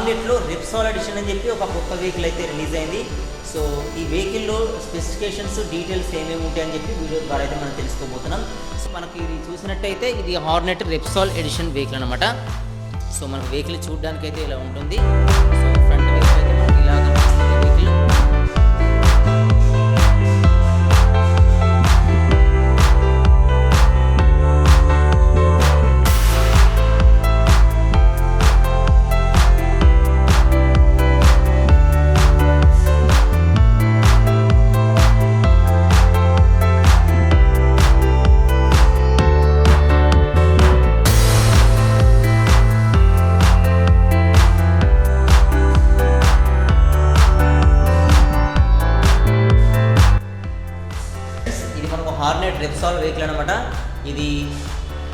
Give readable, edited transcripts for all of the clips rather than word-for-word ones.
హార్నెట్లో రెప్సాల్ edition అని చెప్పి ఒక కొత్త వెహికల్ అయితే రిలీజ్ అయింది. సో ఈ వెహికల్లో స్పెసిఫికేషన్స్ డీటెయిల్స్ ఏమేమి ఉంటాయని చెప్పి వీడియో ద్వారా అయితే మనం తెలుసుకోబోతున్నాం. సో మనకి ఇది చూసినట్టయితే ఇది హార్నెట్ రెప్సాల్ ఎడిషన్ వెహికల్ అనమాట. సో మనకు వెహికల్ చూడడానికి అయితే ఇలా ఉంటుంది. సో ఫ్రంట్ వెహికల్ అయితే మనకి ఇలా కనిపిస్తుంది వెహికల్. హార్నెట్ రెప్సాల్ వెహికల్ అనమాట. ఇది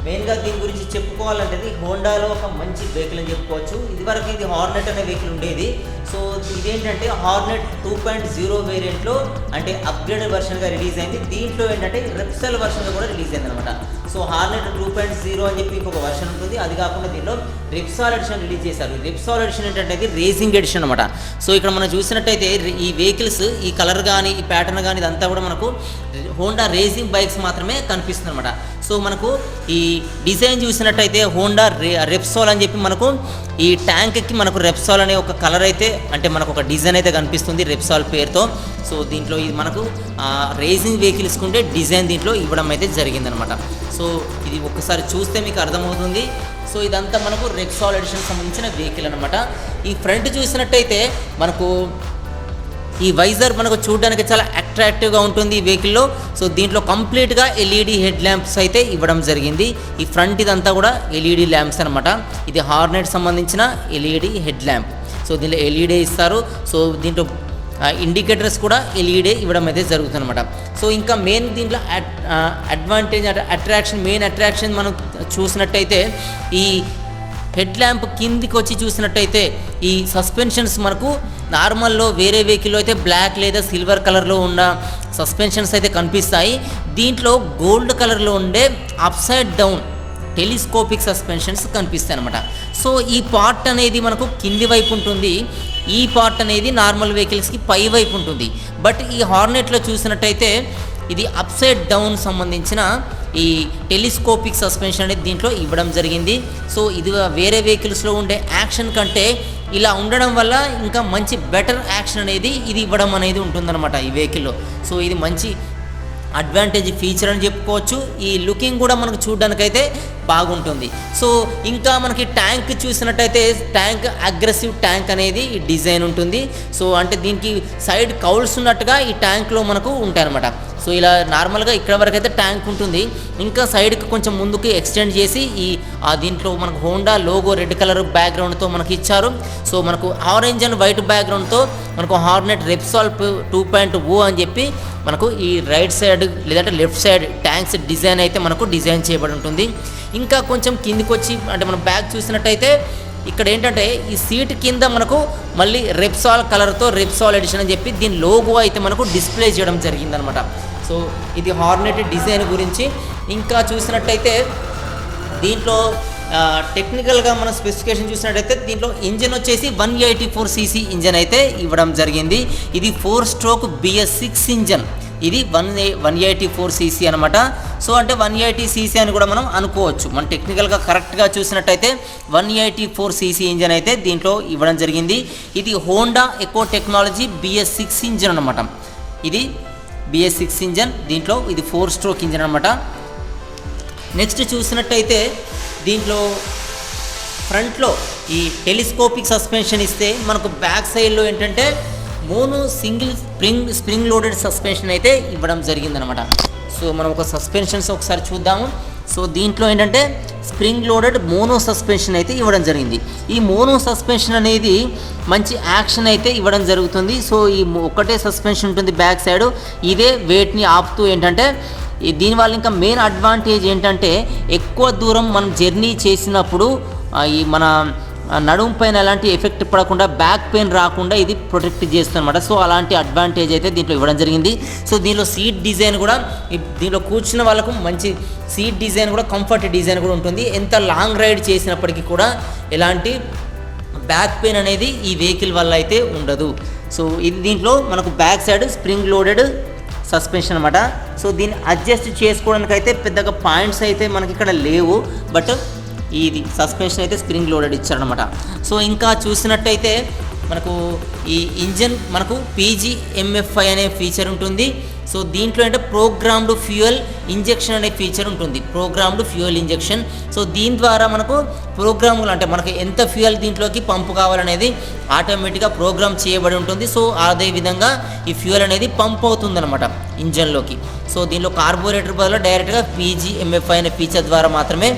మెయిన్గా దీని గురించి చెప్పుకోవాలంటే ఇది హోండాలో ఒక మంచి వెహికల్ అని చెప్పుకోవచ్చు. ఇదివరకు ఇది హార్నెట్ అనే వెహికల్ ఉండేది. సో ఇదేంటంటే హార్నెట్ 2.0 వేరియంట్లో అంటే అప్గ్రేడెడ్ వర్షన్గా రిలీజ్ అయింది. దీంట్లో ఏంటంటే రెప్సాల్ వర్షన్గా కూడా రిలీజ్ అయింది అనమాట. సో హార్నెట్ 2.0 అని చెప్పి ఇంకొక వర్షన్ ఉంటుంది. అది కాకుండా దీంట్లో రెప్సాల్ ఎడిషన్ రిలీజ్ చేశారు. రెప్సాల్ ఎడిషన్ ఏంటంటే ఇది రేసింగ్ ఎడిషన్ అనమాట. సో ఇక్కడ మనం చూసినట్టయితే ఈ వెహికల్స్ ఈ కలర్ కానీ ఈ ప్యాటర్న్ కానీ ఇదంతా కూడా మనకు హోండా రేసింగ్ బైక్స్ మాత్రమే కనిపిస్తుంది అనమాట. సో మనకు ఈ డిజైన్ చూసినట్టయితే హోండా రెప్సాల్ అని చెప్పి మనకు ఈ ట్యాంక్కి మనకు రెప్సాల్ అనే ఒక కలర్ అయితే అంటే మనకు ఒక డిజైన్ అయితే కనిపిస్తుంది రెప్సాల్ పేరుతో. సో దీంట్లో ఇది మనకు రేసింగ్ వెహికల్స్కి ఉండే డిజైన్ దీంట్లో ఇవ్వడం అయితే జరిగిందనమాట. సో ఇది ఒక్కసారి చూస్తే మీకు అర్థమవుతుంది. సో ఇదంతా మనకు రెప్సాల్ ఎడిషన్ సంబంధించిన వెహికల్ అనమాట. ఈ ఫ్రంట్ చూసినట్టయితే మనకు ఈ వైజర్ మనకు చూడడానికి చాలా అట్రాక్టివ్గా ఉంటుంది ఈ వెహికల్లో. సో దీంట్లో కంప్లీట్గా ఎల్ఈడి హెడ్ ల్యాంప్స్ అయితే ఇవ్వడం జరిగింది. ఈ ఫ్రంట్ ఇదంతా కూడా ఎల్ఈడి ల్యాంప్స్ అనమాట. ఇది హార్నెట్ సంబంధించిన ఎల్ఈడి హెడ్ ల్యాంప్. సో దీంట్లో ఎల్ఈడి ఇస్తారు. సో దీంట్లో ఇండికేటర్స్ కూడా ఎల్ఈడి ఇవ్వడం అయితే జరుగుతుంది అనమాట. సో ఇంకా మెయిన్ దీంట్లో అడ్వాంటేజ్ మెయిన్ అట్రాక్షన్ మనం చూసినట్టయితే ఈ హెడ్ ల్యాంప్ కిందికి వచ్చి చూసినట్టయితే ఈ సస్పెన్షన్స్ మనకు నార్మల్లో వేరే వెహికల్లో అయితే బ్లాక్ లేదా సిల్వర్ కలర్లో ఉన్న సస్పెన్షన్స్ అయితే కనిపిస్తాయి. దీంట్లో గోల్డ్ కలర్లో ఉండే అప్సైడ్ డౌన్ టెలిస్కోపిక్ సస్పెన్షన్స్ కనిపిస్తాయి అనమాట. సో ఈ పార్ట్ అనేది మనకు కింది వైపు ఉంటుంది. ఈ పార్ట్ అనేది నార్మల్ వెహికల్స్కి పై వైపు ఉంటుంది. బట్ ఈ హార్నెట్లో చూసినట్టయితే ఇది అప్సైడ్ డౌన్ సంబంధించిన ఈ టెలిస్కోపిక్ సస్పెన్షన్ అనేది దీంట్లో ఇవ్వడం జరిగింది. సో ఇది వేరే వెహికల్స్లో ఉండే యాక్షన్ కంటే ఇలా ఉండడం వల్ల ఇంకా మంచి బెటర్ యాక్షన్ అనేది ఇది ఇవ్వడం అనేది ఉంటుందన్నమాట ఈ వెహికల్లో. సో ఇది మంచి అడ్వాంటేజ్ ఫీచర్ అని చెప్పుకోవచ్చు. ఈ లుకింగ్ కూడా మనకు చూడడానికైతే బాగుంటుంది. సో ఇంకా మనకి ట్యాంక్ చూసినట్టయితే ట్యాంక్ అగ్రెసివ్ ట్యాంక్ అనేది ఈ డిజైన్ ఉంటుంది. సో అంటే దీనికి సైడ్ కౌల్స్ ఉన్నట్టుగా ఈ ట్యాంక్లో మనకు ఉంటాయన్నమాట. సో ఇలా నార్మల్గా ఇక్కడ వరకు అయితే ట్యాంక్ ఉంటుంది. ఇంకా సైడ్కి కొంచెం ముందుకు ఎక్స్టెండ్ చేసి దీంట్లో మనకు హోండా లోగో రెడ్ కలర్ బ్యాక్గ్రౌండ్తో మనకి ఇచ్చారు. సో మనకు ఆరెంజ్ అండ్ వైట్ బ్యాక్గ్రౌండ్తో మనకు హార్నెట్ రెప్సాల్ 2.0 అని చెప్పి మనకు ఈ రైట్ సైడ్ లేదంటే లెఫ్ట్ సైడ్ ట్యాంక్స్ డిజైన్ అయితే మనకు డిజైన్ చేయబడి ఉంటుంది. ఇంకా కొంచెం కిందికి వచ్చి అంటే మనం బ్యాక్ చూసినట్టయితే ఇక్కడ ఏంటంటే ఈ సీట్ కింద మనకు మళ్ళీ రెప్సాల్ కలర్తో రెప్సాల్ ఎడిషన్ అని చెప్పి దీని లోగో అయితే మనకు డిస్ప్లే చేయడం జరిగిందనమాట. సో ఇది హార్నెట్ డిజైన్ గురించి. ఇంకా చూసినట్టయితే దీంట్లో టెక్నికల్గా మన స్పెసిఫికేషన్ చూసినట్టయితే దీంట్లో ఇంజన్ వచ్చేసి 184cc ఇంజన్ అయితే ఇవ్వడం జరిగింది. ఇది 4 స్ట్రోక్ BS6 ఇంజన్. ఇది 184cc అనమాట. సో అంటే 180cc అని కూడా మనం అనుకోవచ్చు. మనం టెక్నికల్గా కరెక్ట్గా చూసినట్టయితే 184cc ఇంజన్ అయితే దీంట్లో ఇవ్వడం జరిగింది. ఇది Honda echo technology BS6 engine అనమాట. ఇది BS6 ఇంజన్. దీంట్లో ఇది 4 స్ట్రోక్ ఇంజన్ అనమాట. నెక్స్ట్ చూసినట్టయితే దీంట్లో ఫ్రంట్లో ఈ టెలిస్కోపిక్ సస్పెన్షన్ ఇస్తే మనకు బ్యాక్ సైడ్లో ఏంటంటే mono single spring loaded suspension అయితే ఇవ్వడం జరిగిందనమాట. సో మనం ఒక సస్పెన్షన్స్ ఒకసారి చూద్దాము. సో దీంట్లో ఏంటంటే స్ప్రింగ్ లోడెడ్ మోనో సస్పెన్షన్ అయితే ఇవ్వడం జరిగింది. ఈ మోనో సస్పెన్షన్ అనేది మంచి యాక్షన్ అయితే ఇవ్వడం జరుగుతుంది. సో ఈ ఒకటే సస్పెన్షన్ ఉంటుంది బ్యాక్ సైడ్. ఇదే వెయిట్ని ఆపుతూ ఏంటంటే దీనివల్ల ఇంకా మెయిన్ అడ్వాంటేజ్ ఏంటంటే ఎక్కువ దూరం మనం జర్నీ చేసినప్పుడు ఈ మన నడుము పైన ఎలాంటి ఎఫెక్ట్ పడకుండా బ్యాక్ పెయిన్ రాకుండా ఇది ప్రొటెక్ట్ చేస్తుంది అనమాట. సో అలాంటి అడ్వాంటేజ్ అయితే దీంట్లో ఇవ్వడం జరిగింది. సో దీనిలో సీట్ డిజైన్ కూడా దీంట్లో కూర్చున్న వాళ్ళకు మంచి సీట్ డిజైన్ కూడా కంఫర్ట్ డిజైన్ కూడా ఉంటుంది. ఎంత లాంగ్ రైడ్ చేసినప్పటికీ కూడా ఎలాంటి బ్యాక్ పెయిన్ అనేది ఈ వెహికల్ వల్ల అయితే ఉండదు. సో ఇది దీంట్లో మనకు back side spring loaded suspension అనమాట. సో దీన్ని అడ్జస్ట్ చేసుకోవడానికి అయితే పెద్దగా పాయింట్స్ అయితే మనకి ఇక్కడ లేవు, బట్ ఇది సస్పెన్షన్ అయితే స్ప్రింగ్ లోడెడ్ ఇచ్చారనమాట. సో ఇంకా చూసినట్టయితే మనకు ఈ ఇంజన్ మనకు PGMF5 అనే ఫీచర్ ఉంటుంది. సో దీంట్లో అంటే ప్రోగ్రామ్డ్ ఫ్యూయల్ ఇంజెక్షన్ అనే ఫీచర్ ఉంటుంది, ప్రోగ్రామ్డ్ ఫ్యూయల్ ఇంజెక్షన్. సో దీని ద్వారా మనకు ప్రోగ్రాములు అంటే మనకు ఎంత ఫ్యూయల్ దీంట్లోకి పంపు కావాలనేది ఆటోమేటిక్గా ప్రోగ్రామ్ చేయబడి ఉంటుంది. సో అదేవిధంగా ఈ ఫ్యూయల్ అనేది పంప్ అవుతుందన్నమాట ఇంజన్లోకి. సో దీనిలో కార్బోరేటర్ బదులు డైరెక్ట్గా PGMF5 అనే ఫీచర్ ద్వారా మాత్రమే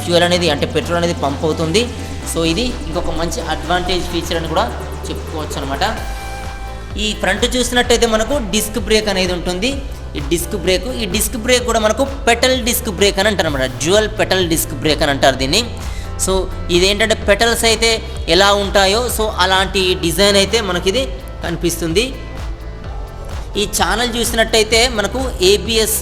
ఫ్యూయల్ అనేది అంటే పెట్రోల్ అనేది పంప్ అవుతుంది. సో ఇది ఇంకొక మంచి అడ్వాంటేజ్ ఫీచర్ అని కూడా చెప్పుకోవచ్చు అనమాట. ఈ ఫ్రంట్ చూసినట్టయితే మనకు డిస్క్ బ్రేక్ అనేది ఉంటుంది. ఈ డిస్క్ బ్రేక్ కూడా మనకు పెటల్ డిస్క్ బ్రేక్ అని అంటారు అనమాట, డ్యూయల్ పెటల్ డిస్క్ బ్రేక్ అని అంటారు దీన్ని. సో ఇదేంటంటే పెటల్స్ అయితే ఎలా ఉంటాయో సో అలాంటి డిజైన్ అయితే మనకి ఇది కనిపిస్తుంది. ఈ ఛానల్ చూసినట్టయితే మనకు ABS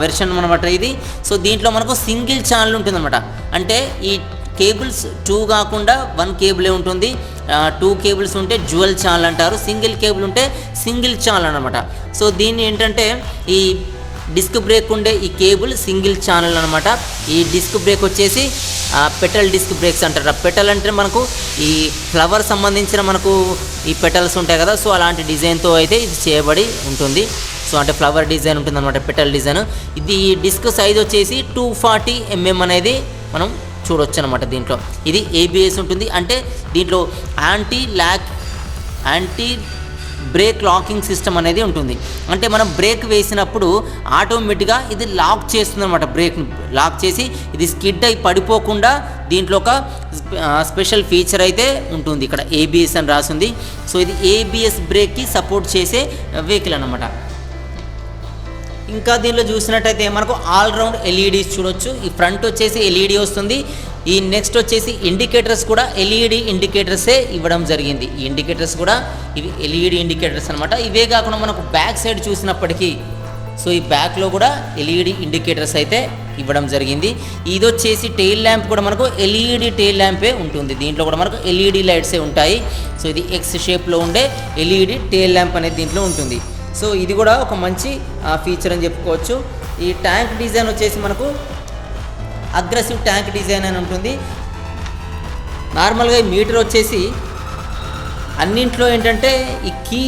వెర్షన్ అనమాట ఇది. సో దీంట్లో మనకు సింగిల్ ఛానల్ ఉంటుందన్నమాట. అంటే ఈ కేబుల్స్ 2 కాకుండా 1 కేబులే ఉంటుంది. 2 కేబుల్స్ ఉంటే డ్యూయల్ ఛానల్ అంటారు, సింగిల్ కేబుల్ ఉంటే సింగిల్ ఛానల్ అనమాట. సో దీన్ని ఏంటంటే ఈ డిస్క్ బ్రేక్ ఉండే ఈ కేబుల్ సింగిల్ ఛానల్ అనమాట. ఈ డిస్క్ బ్రేక్ వచ్చేసి పెటల్ డిస్క్ బ్రేక్స్ అంటారు. పెటల్ అంటే మనకు ఈ ఫ్లవర్ సంబంధించిన మనకు ఈ పెటల్స్ ఉంటాయి కదా, సో అలాంటి డిజైన్తో అయితే ఇది చేయబడి ఉంటుంది. సో అంటే ఫ్లవర్ డిజైన్ ఉంటుంది అనమాట, పెటల్ డిజైన్. ఇది డిస్క్ సైజ్ వచ్చేసి 240 mm అనేది మనం చూడొచ్చు అనమాట. దీంట్లో ఇది ABS ఉంటుంది. అంటే దీంట్లో యాంటీ బ్రేక్ లాకింగ్ సిస్టమ్ అనేది ఉంటుంది. అంటే మనం బ్రేక్ వేసినప్పుడు ఆటోమేటిక్గా ఇది లాక్ చేస్తుంది అనమాట, బ్రేక్ని లాక్ చేసి ఇది స్కిడ్ అయి పడిపోకుండా దీంట్లో ఒక స్పెషల్ ఫీచర్ అయితే ఉంటుంది. ఇక్కడ ABS అని రాసింది. సో ఇది ABS బ్రేక్కి సపోర్ట్ చేసే వెహికల్ అనమాట. ఇంకా దీనిలో చూసినట్టయితే మనకు ఆల్రౌండ్ LEDs చూడొచ్చు. ఈ ఫ్రంట్ వచ్చేసి LED వస్తుంది. ఈ నెక్స్ట్ వచ్చేసి ఇండికేటర్స్ కూడా LED ఇండికేటర్సే ఇవ్వడం జరిగింది. ఈ ఇండికేటర్స్ కూడా ఇవి LED ఇండికేటర్స్ అనమాట. ఇవే కాకుండా మనకు బ్యాక్ సైడ్ చూసినప్పటికీ సో ఈ బ్యాక్లో కూడా LED ఇండికేటర్స్ అయితే ఇవ్వడం జరిగింది. ఇది వచ్చేసి టెయిల్ ల్యాంప్ కూడా మనకు LED టెయిల్ ల్యాంపే ఉంటుంది. దీంట్లో కూడా మనకు LED లైట్సే ఉంటాయి. సో ఇది X షేప్లో ఉండే LED టెయిల్ ల్యాంప్ అనేది దీంట్లో ఉంటుంది. సో ఇది కూడా ఒక మంచి ఫీచర్ అని చెప్పుకోవచ్చు. ఈ ట్యాంక్ డిజైన్ వచ్చేసి మనకు అగ్రెసివ్ ట్యాంక్ డిజైన్ అని ఉంటుంది. నార్మల్గా ఈ మీటర్ వచ్చేసి అన్నింట్లో ఏంటంటే ఈ కీ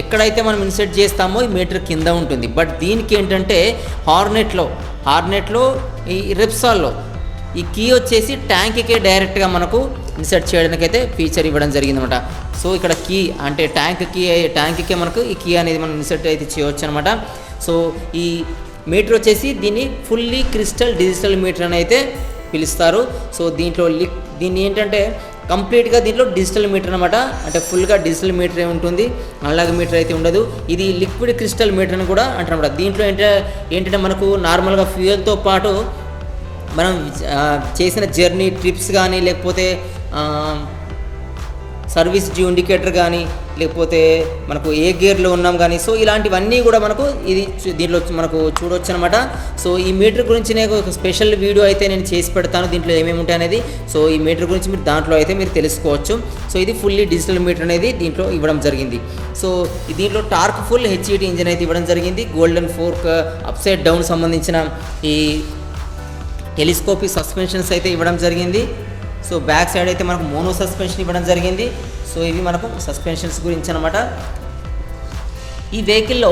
ఎక్కడైతే మనం ఇన్సర్ట్ చేస్తామో ఈ మీటర్ కింద ఉంటుంది. బట్ దీనికి ఏంటంటే హార్నెట్లో ఈ రెప్సాల్లో ఈ కీ వచ్చేసి ట్యాంక్కే డైరెక్ట్గా మనకు ఇన్సర్ట్ చేయడానికి అయితే ఫీచర్ ఇవ్వడం జరిగిందన్నమాట. సో ఇక్కడ కీ అంటే ట్యాంక్కే మనకు ఈ కీ అనేది మనం ఇన్సర్ట్ అయితే చేయవచ్చు అనమాట. సో ఈ మీటర్ వచ్చేసి దీన్ని ఫుల్లీ క్రిస్టల్ డిజిటల్ మీటర్ అని అయితే పిలుస్తారు. సో దీన్ని ఏంటంటే కంప్లీట్గా దీంట్లో డిజిటల్ మీటర్ అనమాట. అంటే ఫుల్గా డిజిటల్ మీటరే ఉంటుంది, అనలాగ్ మీటర్ అయితే ఉండదు. ఇది లిక్విడ్ క్రిస్టల్ మీటర్ అని కూడా అంటారన్నమాట. దీంట్లో ఏంటంటే మనకు నార్మల్గా ఫ్యూయల్తో పాటు మనం చేసిన జర్నీ ట్రిప్స్ కానీ లేకపోతే సర్వీస్ డ్యూ ఇండికేటర్ కానీ లేకపోతే మనకు ఏ గేర్లో ఉన్నాం కానీ సో ఇలాంటివన్నీ కూడా మనకు దీంట్లో మనకు చూడవచ్చు అనమాట. సో ఈ మీటర్ గురించి నేను ఒక స్పెషల్ వీడియో అయితే నేను చేసి పెడతాను, దీంట్లో ఏమేమి ఉంటాయి అనేది. సో ఈ మీటర్ గురించి మీరు దాంట్లో అయితే మీరు తెలుసుకోవచ్చు. సో ఇది ఫుల్లీ డిజిటల్ మీటర్ అనేది దీంట్లో ఇవ్వడం జరిగింది. సో దీంట్లో టార్క్ ఫుల్ HET ఇంజిన్ అయితే ఇవ్వడం జరిగింది. Golden fork up side down సంబంధించిన ఈ టెలిస్కోపిక్ సస్పెన్షన్స్ అయితే ఇవ్వడం జరిగింది. సో బ్యాక్ సైడ్ అయితే మనకు మోనో సస్పెన్షన్ ఇవ్వడం జరిగింది. సో ఇవి మనకు సస్పెన్షన్స్ గురించి అనమాట. ఈ వెహికల్లో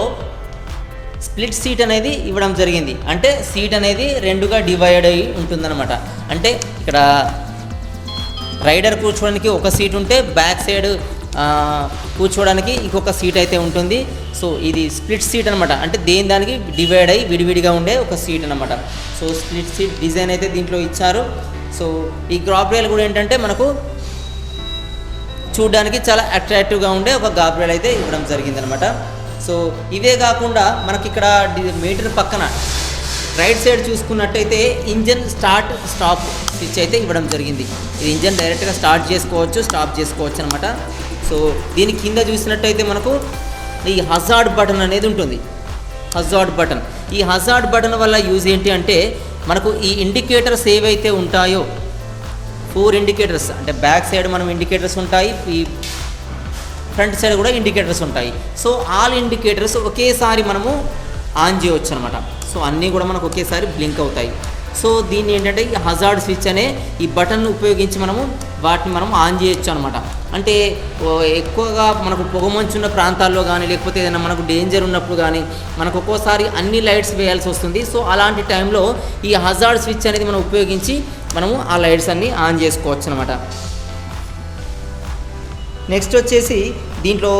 స్ప్లిట్ సీట్ అనేది ఇవ్వడం జరిగింది. అంటే సీట్ అనేది రెండుగా డివైడ్ అయ్యి ఉంటుందన్నమాట. అంటే ఇక్కడ రైడర్ కూర్చోవడానికి ఒక సీట్ ఉంటే బ్యాక్ సైడ్ కూర్చోవడానికి ఇంకొక సీట్ అయితే ఉంటుంది. సో ఇది స్ప్లిట్ సీట్ అనమాట. అంటే దానికి డివైడ్ అయ్యి విడివిడిగా ఉండే ఒక సీట్ అనమాట. సో స్ప్లిట్ సీట్ డిజైన్ అయితే దీంట్లో ఇచ్చారు. సో ఈ గాబ్రియల్ కూడా ఏంటంటే మనకు చూడడానికి చాలా అట్రాక్టివ్గా ఉండే ఒక గాబ్రియల్ అయితే ఇవ్వడం జరిగిందనమాట. సో ఇవే కాకుండా మనకి ఇక్కడ మీటర్ పక్కన రైట్ సైడ్ చూసుకున్నట్టయితే ఇంజన్ స్టార్ట్ స్టాప్ స్విచ్ అయితే ఇవ్వడం జరిగింది. ఇది ఇంజన్ డైరెక్ట్గా స్టార్ట్ చేసుకోవచ్చు, స్టాప్ చేసుకోవచ్చు అనమాట. సో దీని కింద చూసినట్టయితే మనకు ఈ హజార్డ్ బటన్ అనేది ఉంటుంది. హజార్డ్ బటన్, ఈ హజార్డ్ బటన్ వల్ల యూజ్ ఏంటి అంటే మనకు ఈ ఇండికేటర్స్ ఏవైతే ఉంటాయో 4 ఇండికేటర్స్, అంటే బ్యాక్ సైడ్ మనం ఇండికేటర్స్ ఉంటాయి, ఈ ఫ్రంట్ సైడ్ కూడా ఇండికేటర్స్ ఉంటాయి. సో ఆల్ ఇండికేటర్స్ ఒకేసారి మనము ఆన్ చేయవచ్చు అనమాట. సో అన్నీ కూడా మనకు ఒకేసారి బ్లింక్ అవుతాయి. సో దీన్ని ఏంటంటే ఈ హజార్డ్ స్విచ్ అనే ఈ బటన్ ఉపయోగించి మనము వాటిని మనం ఆన్ చేయొచ్చు అనమాట. అంటే ఎక్కువగా మనకు పొగమంచున్న ప్రాంతాల్లో కానీ లేకపోతే ఏదైనా మనకు డేంజర్ ఉన్నప్పుడు కానీ మనకు ఒక్కోసారి అన్ని లైట్స్ వేయాల్సి వస్తుంది. సో అలాంటి టైంలో ఈ హజార్డ్ స్విచ్ అనేది మనం ఉపయోగించి మనము ఆ లైట్స్ అన్నీ ఆన్ చేసుకోవచ్చు అనమాట. నెక్స్ట్ వచ్చేసి దీంట్లో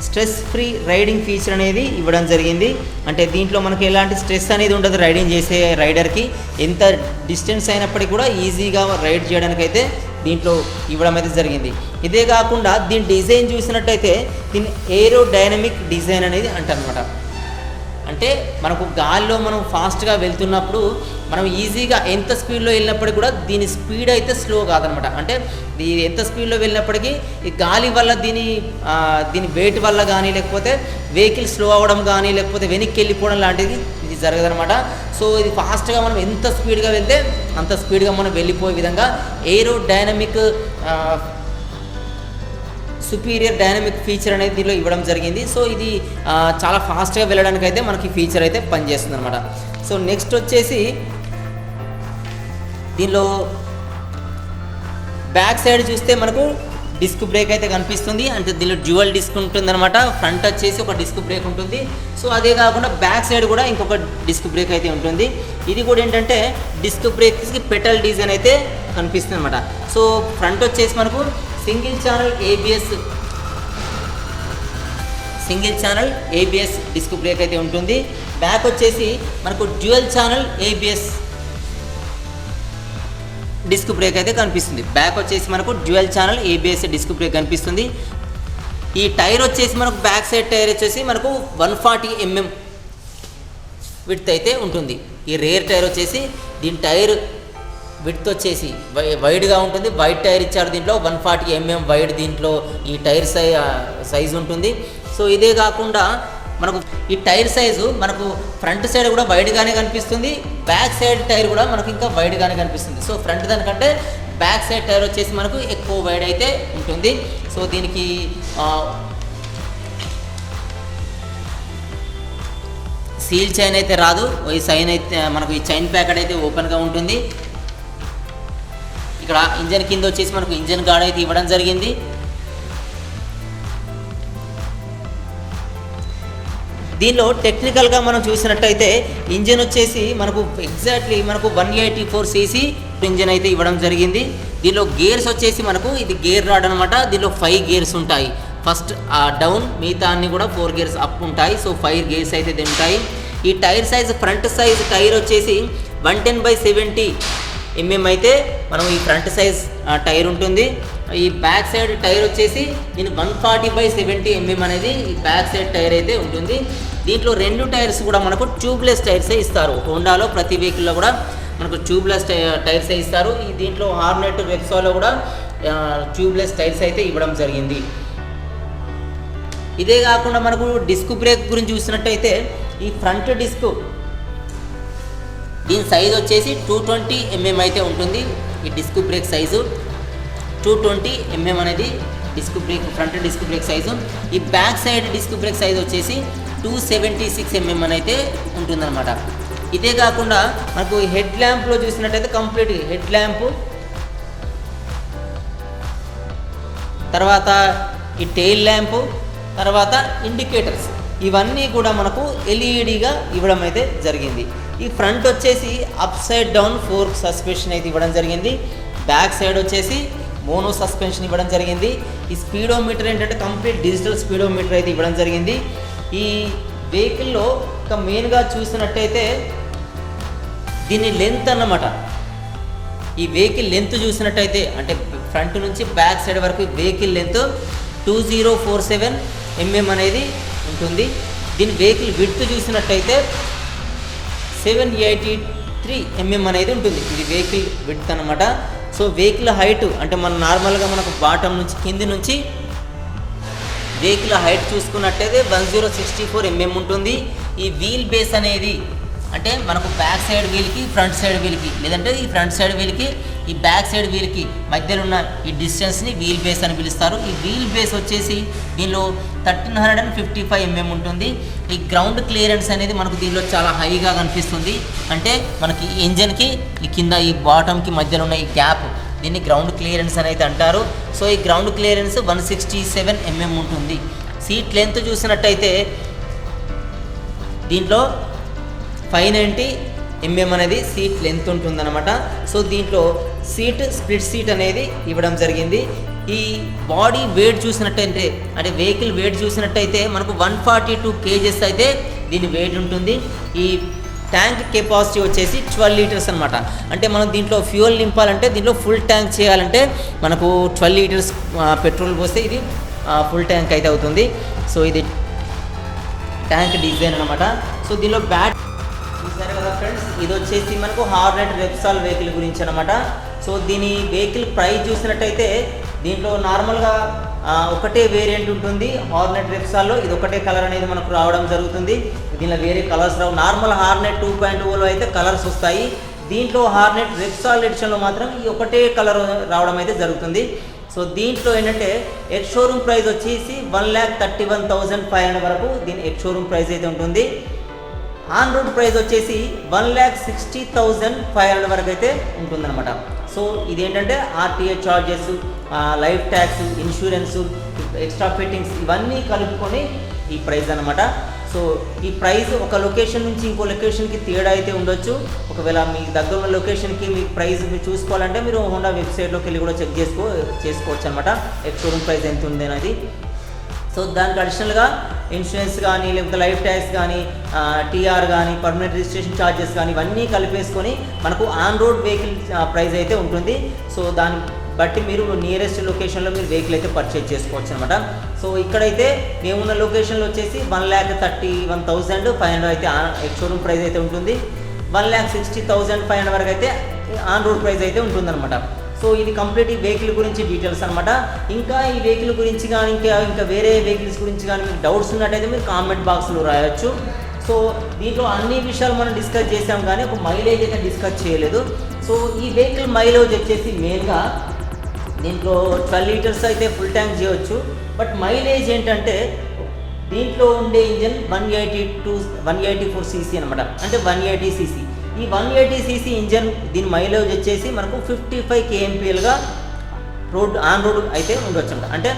స్ట్రెస్ ఫ్రీ రైడింగ్ ఫీచర్ అనేది ఇవ్వడం జరిగింది. అంటే దీంట్లో మనకి ఎలాంటి స్ట్రెస్ అనేది ఉండదు రైడింగ్ చేసే రైడర్కి. ఎంత డిస్టెన్స్ అయినప్పటికీ కూడా ఈజీగా రైడ్ చేయడానికైతే దీంట్లో ఇవ్వడం అయితే జరిగింది. ఇదే కాకుండా దీని డిజైన్ చూసినట్టయితే దీన్ని ఏరో డైనమిక్ డిజైన్ అనేది అంటారనమాట. అంటే మనకు గాల్లో మనం ఫాస్ట్గా వెళ్తున్నప్పుడు మనం ఈజీగా ఎంత స్పీడ్లో వెళ్ళినప్పటికీ కూడా దీని స్పీడ్ అయితే స్లో కాదనమాట. అంటే ఎంత స్పీడ్లో వెళ్ళినప్పటికీ ఈ గాలి వల్ల దీని వెయిట్ వల్ల కానీ లేకపోతే వెహికల్ స్లో అవ్వడం కానీ లేకపోతే వెనక్కి వెళ్ళిపోవడం లాంటిది ఇది జరగదనమాట. సో ఇది ఫాస్ట్గా మనం ఎంత స్పీడ్గా వెళ్తే అంత స్పీడ్గా మనం వెళ్ళిపోయే విధంగా ఏరో డైనమిక్ సుపీరియర్ డైనమిక్ ఫీచర్ అనేది దీనిలో ఇవ్వడం జరిగింది. సో ఇది చాలా ఫాస్ట్గా వెళ్ళడానికి అయితే మనకి ఫీచర్ అయితే పనిచేస్తుంది అనమాట. సో నెక్స్ట్ వచ్చేసి దీనిలో బ్యాక్ సైడ్ చూస్తే మనకు డిస్క్ బ్రేక్ అయితే కనిపిస్తుంది. అంటే దీనిలో డ్యూయల్ డిస్క్ ఉంటుందన్నమాట. ఫ్రంట్ వచ్చేసి ఒక డిస్క్ బ్రేక్ ఉంటుంది. సో అదే కాకుండా బ్యాక్ సైడ్ కూడా ఇంకొక డిస్క్ బ్రేక్ అయితే ఉంటుంది. ఇది కూడా ఏంటంటే డిస్క్ బ్రేక్స్కి పెటల్ డిజైన్ అయితే కనిపిస్తుంది అనమాట. సో ఫ్రంట్ వచ్చేసి మనకు single channel ABS disc brake అయితే ఉంటుంది. బ్యాక్ వచ్చేసి మనకు dual channel ABS disc brake అయితే కనిపిస్తుంది. బ్యాక్ వచ్చేసి మనకు dual channel ABS disc brake కనిపిస్తుంది. ఈ టైర్ వచ్చేసి మనకు బ్యాక్ సైడ్ టైర్ వచ్చేసి మనకు 140 mm విడ్త్ అయితే ఉంటుంది. ఈ రేర్ టైర్ వచ్చేసి దీని టైర్ విడ్త్ వచ్చేసి వైడ్గా ఉంటుంది. వైడ్ టైర్ ఇచ్చారు దీంట్లో 140 mm వైడ్ దీంట్లో ఈ టైర్ సైజు ఉంటుంది. సో ఇదే కాకుండా మనకు ఈ టైర్ సైజు మనకు ఫ్రంట్ సైడ్ కూడా వైడ్గానే కనిపిస్తుంది, బ్యాక్ సైడ్ టైర్ కూడా మనకు ఇంకా వైడ్గానే కనిపిస్తుంది. సో ఫ్రంట్ దానికంటే బ్యాక్ సైడ్ టైర్ వచ్చేసి మనకు ఎక్కువ వైడ్ అయితే ఉంటుంది. సో దీనికి సీల్ చైన్ అయితే రాదు. ఈ చైన్ అయితే మనకు ఈ చైన్ ప్యాకెట్ అయితే ఓపెన్గా ఉంటుంది. ఇక్కడ ఇంజన్ కింద వచ్చేసి మనకు ఇంజన్ గార్డ్ అయితే ఇవ్వడం జరిగింది. దీనిలో టెక్నికల్గా మనం చూసినట్టయితే ఇంజన్ వచ్చేసి మనకు ఎగ్జాక్ట్లీ మనకు 184 cc ఇంజన్ అయితే ఇవ్వడం జరిగింది. దీనిలో గేర్స్ వచ్చేసి మనకు ఇది గేర్ రాడ్ అనమాట. దీనిలో 5 గేర్స్ ఉంటాయి. ఫస్ట్ డౌన్, మిగతా అన్ని కూడా 4 గేర్స్ అప్ ఉంటాయి. సో 5 గేర్స్ అయితే ఉంటాయి. ఈ tyre size front size tyre వచ్చేసి 110/70 mm అయితే మనం ఈ ఫ్రంట్ సైజ్ టైర్ ఉంటుంది. ఈ బ్యాక్ సైడ్ టైర్ వచ్చేసి దీని 140/70 mm అనేది ఈ బ్యాక్ సైడ్ టైర్ అయితే ఉంటుంది. దీంట్లో 2 టైర్స్ కూడా మనకు ట్యూబ్లెస్ టైర్సే ఇస్తారు. హోండాలో ప్రతి వెహికల్లో కూడా మనకు ట్యూబ్లెస్ టైర్సే ఇస్తారు. ఈ దీంట్లో హార్నెట్ వెక్సాలో కూడా ట్యూబ్లెస్ టైర్స్ అయితే ఇవ్వడం జరిగింది. ఇదే కాకుండా మనకు డిస్క్ బ్రేక్ గురించి చూసినట్టయితే ఈ ఫ్రంట్ డిస్క్ దీని సైజ్ వచ్చేసి 220 mm అయితే ఉంటుంది. ఈ డిస్క్ బ్రేక్ సైజు 220 mm అనేది disc brake front disc brake size. ఈ back side disc brake size వచ్చేసి 276 mm అయితే ఉంటుందన్నమాట. ఇదే కాకుండా మనకు హెడ్ ల్యాంప్లో చూసినట్టయితే కంప్లీట్ హెడ్ ల్యాంపు, తర్వాత ఈ టెయిల్ ల్యాంపు, తర్వాత ఇండికేటర్స్ ఇవన్నీ కూడా మనకు ఎల్ఈడిగా ఇవ్వడం అయితే జరిగింది. ఈ ఫ్రంట్ వచ్చేసి up side down fork suspension అయితే ఇవ్వడం జరిగింది. బ్యాక్ సైడ్ వచ్చేసి మోనో సస్పెన్షన్ ఇవ్వడం జరిగింది. ఈ స్పీడోమీటర్ ఏంటంటే కంప్లీట్ డిజిటల్ స్పీడోమీటర్ అయితే ఇవ్వడం జరిగింది. ఈ వెహికల్లో ఒక మెయిన్గా చూసినట్టయితే దీని లెంత్ అన్నమాట. ఈ వెహికల్ లెంత్ చూసినట్టయితే అంటే ఫ్రంట్ నుంచి బ్యాక్ సైడ్ వరకు వెహికల్ లెంత్ 2047 mm అనేది ఉంటుంది. దీని వెహికల్ విడ్త్ చూసినట్టయితే 783 mm అనేది ఉంటుంది. ఇది వెహికల్ విడ్త్ అనమాట. సో వెహికల్ హైట్ అంటే మనం నార్మల్గా మనకు బాటమ్ నుంచి కింది నుంచి వెహికల్ హైట్ చూసుకున్నట్టయితే 1064 mm ఉంటుంది. ఈ వీల్ బేస్ అనేది అంటే మనకు బ్యాక్ సైడ్ వీల్కి ఫ్రంట్ సైడ్ వీల్కి లేదంటే ఈ ఫ్రంట్ సైడ్ వీల్కి ఈ బ్యాక్ సైడ్ వీల్కి మధ్యలో ఉన్న ఈ డిస్టెన్స్ని వీల్ బేస్ అని పిలుస్తారు. ఈ వీల్ బేస్ వచ్చేసి దీనిలో 1355 mm ఉంటుంది. ఈ గ్రౌండ్ క్లియరెన్స్ అనేది మనకు దీనిలో చాలా హైగా కనిపిస్తుంది. అంటే మనకి ఇంజన్కి ఈ కింద ఈ బాటమ్కి మధ్యలో ఉన్న ఈ గ్యాప్, దీన్ని గ్రౌండ్ క్లియరెన్స్ అనేది అంటారు. సో ఈ గ్రౌండ్ క్లియరెన్స్ 167 mm ఉంటుంది. సీట్ లెంత్ చూసినట్టయితే దీంట్లో 590 mm అనేది సీట్ లెంత్ ఉంటుందన్నమాట. సో దీంట్లో స్ప్లిట్ సీట్ అనేది ఇవ్వడం జరిగింది. ఈ బాడీ వెయిట్ చూసినట్టయితే, అంటే వెహికల్ వెయిట్ చూసినట్టయితే మనకు 142 kgs అయితే దీని వెయిట్ ఉంటుంది. ఈ ట్యాంక్ కెపాసిటీ వచ్చేసి 12 లీటర్స్ అనమాట. అంటే మనం దీంట్లో ఫ్యూయల్ నింపాలంటే, దీంట్లో ఫుల్ ట్యాంక్ చేయాలంటే మనకు 12 లీటర్స్ పెట్రోల్ పోస్తే ఇది ఫుల్ ట్యాంక్ అయితే అవుతుంది. సో ఇది ట్యాంక్ డిజైన్ అనమాట. సో దీనిలో చూసారు కదా ఫ్రెండ్స్, ఇది వచ్చేసి మనకు హార్నెట్ రెప్సాల్ వెహికల్ గురించి అనమాట. సో దీని వెహికల్ ప్రైస్ చూసినట్టయితే దీంట్లో నార్మల్గా ఒకటే వేరియంట్ ఉంటుంది హార్నెట్ రెప్సాల్లో. ఇది ఒకటే కలర్ అనేది మనకు రావడం జరుగుతుంది. దీనిలో వేరే కలర్స్ రావు. నార్మల్ హార్నెట్ 2.0లో అయితే కలర్స్ వస్తాయి. దీంట్లో హార్నెట్ రెప్సాల్ ఎడిషన్లో మాత్రం ఈ ఒకటే కలర్ రావడం అయితే జరుగుతుంది. సో దీంట్లో ఏంటంటే ఎక్స్ షోరూమ్ ప్రైస్ వచ్చేసి 1,31,500 వరకు దీని ఎక్స్ షోరూమ్ ప్రైస్ అయితే ఉంటుంది. ఆన్ రోడ్ ప్రైస్ వచ్చేసి 1,60,500 వరకు అయితే ఉంటుందన్నమాట. సో ఇదేంటంటే RTA charges, life tax, insurance, extra fittings ఇవన్నీ కలుపుకొని ఈ ప్రైస్ అనమాట. సో ఈ ప్రైస్ ఒక లొకేషన్ నుంచి ఇంకో లొకేషన్కి తేడా అయితే ఉండొచ్చు. ఒకవేళ మీ దగ్గర ఉన్న లొకేషన్కి మీ ప్రైస్ మీరు చూసుకోవాలంటే మీరు హోండా వెబ్సైట్లోకి వెళ్ళి కూడా చెక్ చేసుకోవచ్చు అనమాట, ఎక్స్ షోరూమ్ ప్రైస్ ఎంత ఉంది అనేది. సో దానికి అడిషనల్గా ఇన్సూరెన్స్ కానీ, లేకపోతే లైఫ్ ట్యాక్స్ కానీ, టీఆర్ కానీ, పర్మనెంట్ రిజిస్ట్రేషన్ ఛార్జెస్ కానీ ఇవన్నీ కలిపేసుకొని మనకు ఆన్ రోడ్ వెహికల్ ప్రైస్ అయితే ఉంటుంది. సో దాన్ని బట్టి మీరు నియరెస్ట్ లొకేషన్లో మీరు వెహికల్ అయితే పర్చేజ్ చేసుకోవచ్చు అనమాట. సో ఇక్కడైతే మేమున్న లొకేషన్లో వచ్చేసి 1,31,500 అయితే ఎక్స్ షోరూమ్ ప్రైస్ అయితే ఉంటుంది. 1,60,500 వరకు అయితే ఆన్ రోడ్ ప్రైస్ అయితే ఉంటుందన్నమాట. సో ఇది కంప్లీట్ ఈ వెహికల్ గురించి డీటెయిల్స్ అనమాట. ఇంకా ఈ వెహికల్ గురించి కానీ ఇంకా వేరే వెహికల్స్ గురించి కానీ మీకు డౌట్స్ ఉన్నట్టయితే మీరు కామెంట్ బాక్స్లో రాయొచ్చు. సో దీంట్లో అన్ని విషయాలు మనం డిస్కస్ చేసాం కానీ ఒక మైలేజ్ అయితే డిస్కస్ చేయలేదు. సో ఈ వెహికల్ మైలేజ్ వచ్చేసి మెయిన్గా దీంట్లో 12 లీటర్స్ అయితే ఫుల్ ట్యాంక్ చేయవచ్చు. బట్ మైలేజ్ ఏంటంటే దీంట్లో ఉండే ఇంజన్ 184 cc అనమాట, అంటే 180 cc. ఈ 180 cc ఇంజన్ దీని మైలేజ్ వచ్చేసి మనకు 55 kmpl ఆన్ రోడ్ అయితే ఉండొచ్చు అంట. అంటే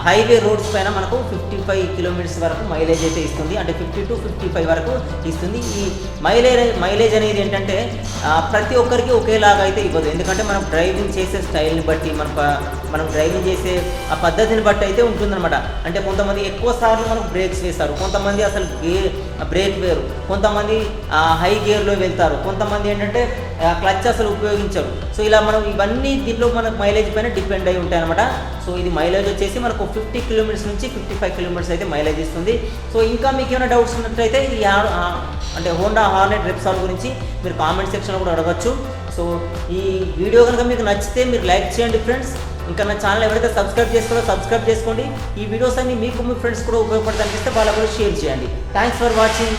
హైవే రోడ్స్ పైన మనకు 55 కిలోమీటర్స్ వరకు మైలేజ్ అయితే ఇస్తుంది. అంటే 50 to 55 వరకు ఇస్తుంది. ఈ మైలేజ్ అనేది ఏంటంటే ప్రతి ఒక్కరికి ఒకేలాగా అయితే ఇవ్వదు. ఎందుకంటే మనం డ్రైవింగ్ చేసే స్టైల్ని బట్టి, మనం డ్రైవింగ్ చేసే ఆ పద్ధతిని బట్టి అయితే ఉంటుందన్నమాట. అంటే కొంతమంది ఎక్కువ సార్లు మనకు బ్రేక్స్ వేస్తారు, కొంతమంది అసలు బ్రేక్ వేరు, కొంతమంది హై గేర్లో వెళ్తారు, కొంతమంది ఏంటంటే క్లచ్ అసలు ఉపయోగించరు. సో ఇలా మనం ఇవన్నీ దీంట్లో మనకు మైలేజ్ పైన డిపెండ్ అయి ఉంటాయి అనమాట. సో ఇది మైలేజ్ వచ్చేసి మనకు 50 కిలోమీటర్స్ నుంచి 55 కిలోమీటర్స్ అయితే మైలేజ్ ఇస్తుంది. సో ఇంకా మీకు ఏమైనా డౌట్స్ ఉన్నట్లయితే ఈ అంటే హోండా హార్నెట్ రెప్సాల్ గురించి మీరు కామెంట్ సెక్షన్లో కూడా అడగచ్చు. సో ఈ వీడియో కనుక మీకు నచ్చితే మీరు లైక్ చేయండి ఫ్రెండ్స్. ఇంకా నా ఛానల్ ఎవరైతే సబ్స్క్రైబ్ సబ్స్క్రైబ్ చేసుకోండి. ఈ వీడియోస్ అన్ని మీకు మీ ఫ్రెండ్స్ కూడా ఉపయోగపడతానికిస్తే వాళ్ళకు కూడా షేర్ చేయండి. Thanks for watching.